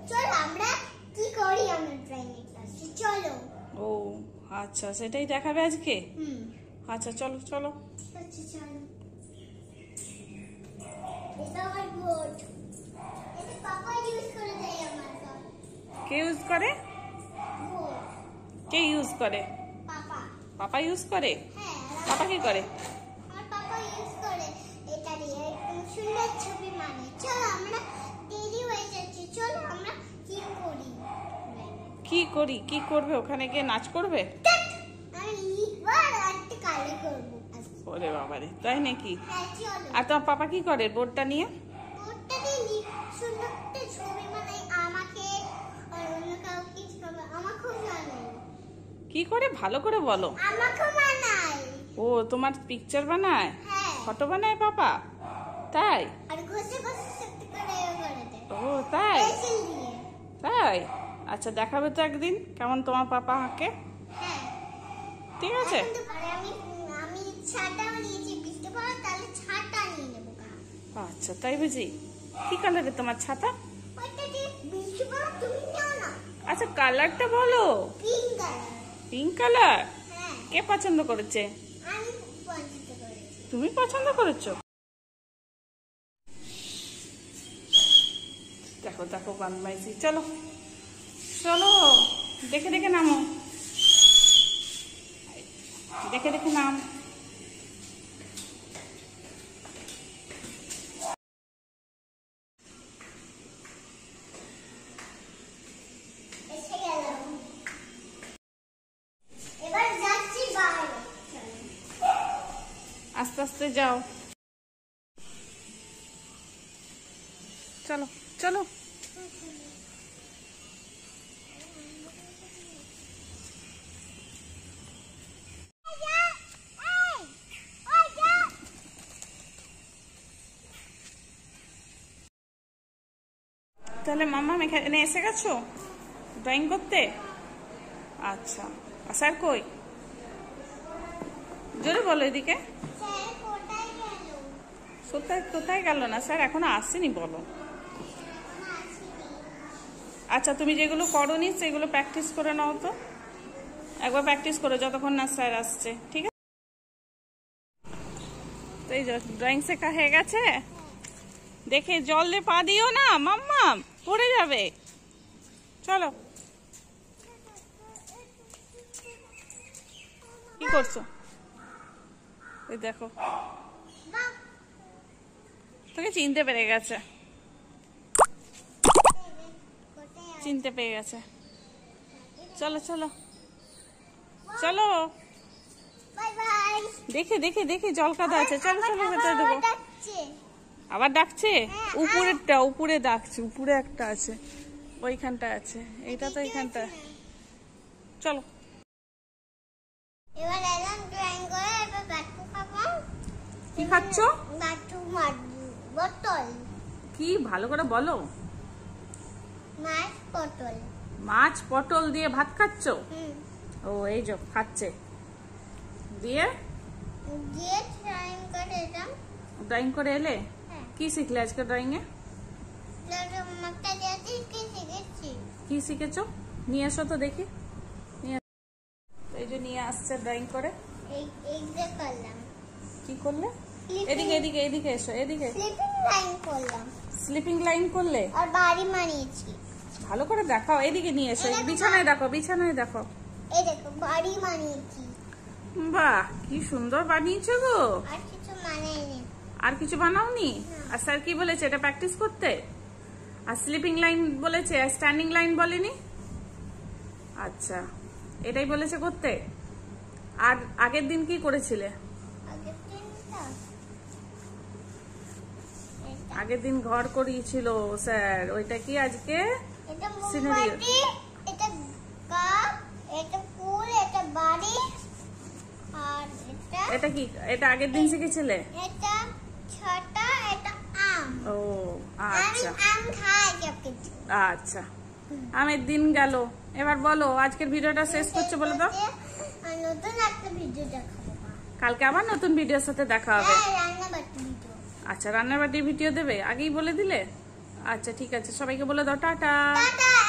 চলো আমরা কি করি আমরা ড্রয়িং ক্লাসে চলো। ও আচ্ছা, সেটাই দেখাবে আজকে। আচ্ছা চলো চলো। ঠিক আছে চলো। এটা আমার বোর্ড, এটা পাপা ইউজ করে দেয় আমার কাছে। কে ইউজ করে? বোর্ড কে ইউজ করে? পাপা। পাপা ইউজ করে? হ্যাঁ, পাপা কি করে? আমার পাপা ইউজ করে এটা দিয়ে সুন্দর ছবি মানে। চলো আমরা দেরি হয়ে যাচ্ছে, চলো আমরা কি করি। কি করি? কি করবে? ওখানে গিয়ে নাচ করবে? আমি লিখবার একটা কালি করব। ওরে বাবারে, তাই নাকি? হ্যাঁ চলো। আর তোমার পাপা কি করে বোর্ডটা নিয়ে? বোর্ডটা দিয়ে সুন্দর একটা ছবি মানে আমাকে আর অন্য কাউকে ছবি আমাকেও বানায়। কি করে ভালো করে বলো। আমাকেও বানায়। ও তোমার পিকচার বানায়? হ্যাঁ। ফটো বানায় পাপা? তাই? আর ঘষে ঘষে সেট করে করে দেয়। ও তাই? পেন্সিল দিয়ে। তাই? আচ্ছা দেখাবে তো একদিন কেমন তোমার পাপা আঁকে। হ্যাঁ। ঠিক আছে। আর আমি ছাতাও নিয়েছি, বৃষ্টি পড়ে তাহলে ছাতা নিয়ে নেব। আচ্ছা তাই বুঝি। কি কালারের তোমার ছাতা? ওইটা দিয়ে বৃষ্টি পড়ে তুমি নাও না। আচ্ছা কালারটা বলো। Pink colour. Pink colour? হ্যাঁ। কে পছন্দ করেছে? আমি পছন্দ করেছি। তুমি পছন্দ করেছো? দেখো দেখো বানমাইছি। চলো চলো, দেখে দেখে নামো, দেখে দেখে নাম। এসে গেলাম। এবার যাচ্ছি বাইরে। আস্তে আস্তে যাও। চলো চলো। তাহলে মাম্মা এখানে এসে গেছো ড্রয়িং করতে? আচ্ছা, আর স্যার কই? জোরে বলো এদিকে। স্যার কোথায় গেল? কোথায় কোথায় গেল? না স্যার এখনো আসেনি বলো। আচ্ছা তুমি যেগুলো করোনি সেগুলো প্র্যাকটিস করে নাও তো, একবার প্র্যাকটিস করো যতক্ষণ না স্যার আসছে। ঠিক আছে? তো এই ড্রয়িং শেখা হয়ে গেছে। দেখে জল দিয়ে পা দিও না মাম্মা, পড়ে যাবে। চলো। কি করছো? এই দেখো তোকে চিনতে পেরে গেছে, চিনতে পেরে গেছে। চলো চলো চলো। Bye bye. দেখে দেখে দেখে জল কাদা আছে। চলো চলো ভেতরে ঢুকো। আবার ডাকছে? উপরেরটা উপরে ডাকছে, উপরে একটা আছে, ওইখানটা আছে, এইটা তো এইখানটা। চলো। এবার এলাম ড্রয়িং করে, এবার বাটু খাবো। কি খাচ্ছ? বাটু বোতল। কি ভালো করে বলো। মাছ পটল। মাছ পটল দিয়ে ভাত খাচ্ছ? ও এই যে খাচ্ছে। দিয়ে দিয়ে ড্রয়িং করে এলাম। ড্রয়িং করে এলে? হ্যাঁ। কি শিখলে আজকে ড্রয়িং এ? মাছটা দিয়ে কি শিখেছি? কি শিখেছো? নিয়ে এসো তো দেখি। এই যে নিয়ে আসছে ড্রয়িং করে। এই যে করলাম। কি করলে? এদিকে এদিকে এদিকে এসো, এদিকে। স্লিপিং লাইন করলাম। স্লিপিং লাইন করলে? আর বাড়ি বানিয়েছি। ভালো করে দেখাও, এদিকে নিয়ে এসো, বিছানায় দেখো, বিছানায় দেখো। এই দেখো বাড়ি বানিয়েছি। বাহ কি সুন্দর বানিয়েছো গো। আর কিছু বানাইনি। আর কিছু বানাওনি? আর স্যার কি বলেছে এটা প্র্যাকটিস করতে? আর স্লিপিং লাইন বলেছে, আর স্ট্যান্ডিং লাইন বলেনি? আচ্ছা এটাই বলেছে করতে। আর আগের দিন কি করেছিলে? আগের দিন ঘর করিয়েছিল স্যার, ওইটা কি আজকে সিনারিও? এটা কাপ, এটা ফুল, এটা বাড়ি, আর এটা কি? এটা আগের দিন শিখেছিলে? এটা ছটা, এটা আম। ও আচ্ছা। আম খাই কিছু। আচ্ছা আমের দিন গেল। এবার বলো আজকের ভিডিওটা শেষ করছে বলে দাও। নতুন একটা ভিডিও দেখাবো। কালকে আবার নতুন ভিডিওর সাথে দেখা হবে। রান্নাবাটি ভিডিও। আচ্ছা রান্নাবাটির ভিডিও দেবে, আগেই বলে দিলে। আচ্ছা ঠিক আছে, সবাইকে বলে দাও টাটা। টাটা।